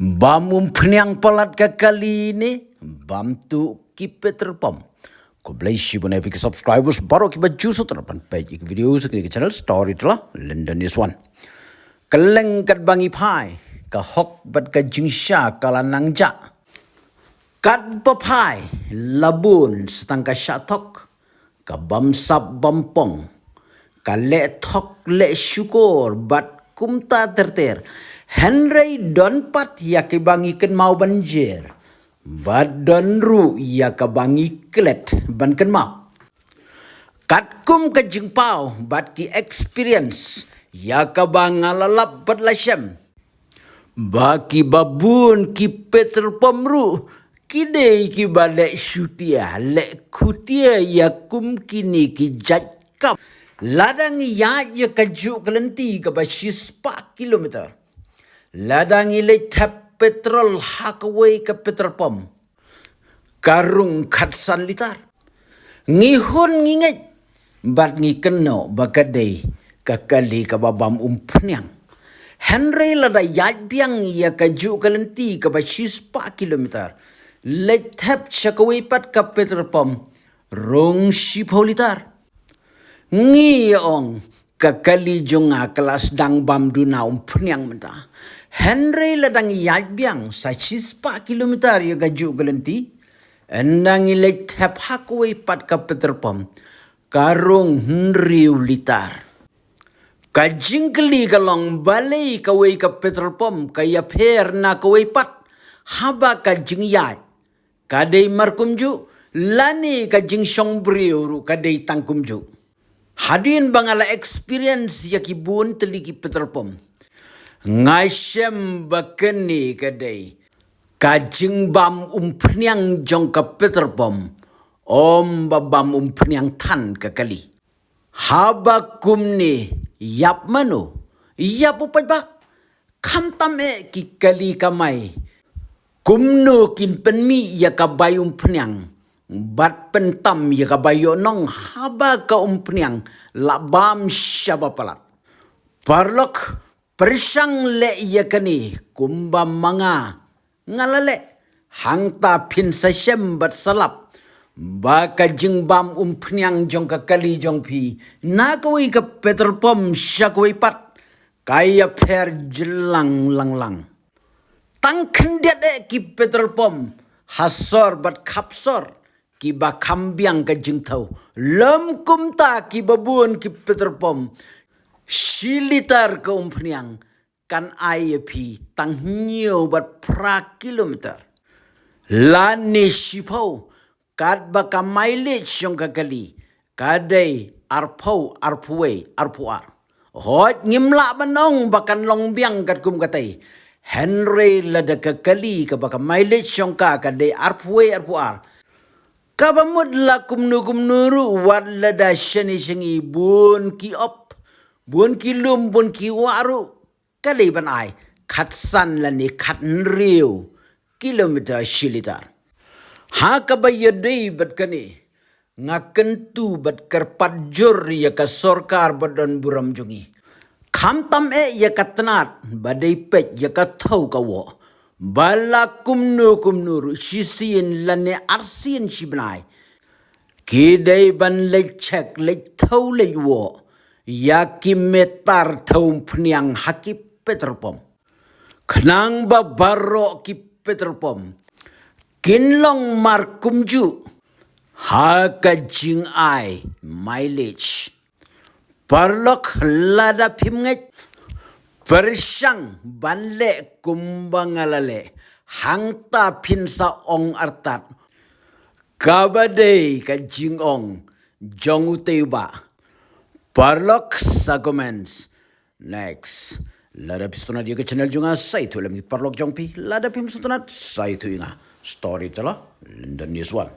Bam peniang palat ka kali ini, bam tu kipe terpom. Ko blai shi bune epic subscribers baru ki baju so terpan page ik video sekini ke channel story telah London is one. Keleng kat bangi pai, ka hok bat ka jingsha kala nangja. Kat papai, labun setang ka syatok, ka bam sab bampong, ka le thok le syukur bat kumta terter. Henry don pat ya ke bangi ken mau banjir. Bad don ru ya ke bangi klet ban ken mau. Kat kum ke jingpau bat ki experience ya ke bangalalap bat lasem. Baki babun ki peter pemru kidei ki balek syutia lek kutia ya kum kini ki jajkam. Ladang ya kejuk kelenti ke basis 4 kilometer. Ladang ile tap petrol hakaway ke petrol pom. Karung katsan litar. Ngihun nginget. Bat ngikeno bakadei kakali ke babam umpnyang. Henry lada yad biang ya kaju kalenti ke basis 4 kilometer. Le tap chakaway pat ke petrol pom. Rong sipau litar. Ngiong kakali jonga kelas dang bam duna umpnyang mentah. Henry ladang yad biang sa 4 kilometer ya gaju gelenti. Endang ilek tap hakwe pat ka peterpom. Karung Henry litar. Kajing keli kalong balai kawai ka peterpom kaya per na kawai pat. Haba kajing yad. Kadai markumju lani kajing syong briuru kadai tangkumju. Hadin bangala experience ya kibun teliki peterpom. Ngasem bakeni kadai kajing bam umpniang jong ka peterpom om babam umpniang tan kakali habakum ni yap mano yap upai ba kamtam ki kali kamai kumno kin penmi ya ka bay umpniang bat pentam ya ka bayo nong haba ka umpniang labam syabapalat parlok persang le yakani kumba manga ngalale hangta pin sa syembat salap baka jingbam umpnyang jong ka kali jong pi nakawai ka petrol pom syakawai pat kaya per jelang lang lang tang kendet ki petrol pom hasor bat kapsor ki ba kambiang ka jingtau lem kumta ki babun ki petrol pom Silitar ke umpniang kan IAP tang nyo bat pra kilometer. Lani sipau kad baka mileage yung kakali kadai arpau arpuwe arpuar. Hot ngimla manong bakan longbiang kat kum katay. Henry lada kakali ka baka mileage yung kadai arpuwe arpuar. Kabamud la kumnuru wat lada syani bun ki op. Bun kilum bun kiwaru kali ban ai katsan lani katn riu kilometer shilitar. Ha kabayadei bat kani ngakentu bat kerpat jur ya ka sorkar badan buram jungi. Kamtam ya katnat badai pet ya ka tau kawo. Bala kumnuru sisin lani arsin shibnai. Kidai ban lek cek lek tau lek wo. Yaki metar taum peniang haki peterpom. Kenang babaro ki peterpom. Kinlong markumju. Haka jing ai mileage. Parlok lada pimnget. Persang banle kumbangalale. Hangta pinsa ong artat. Kabadei ka jing ong. Jong uteba. Parlok sagomens. Next. Lada pistonat dia ke channel juga saya tu lagi parlok jongpi. Lada pim suntunat saya tu inga. Story telah London News One.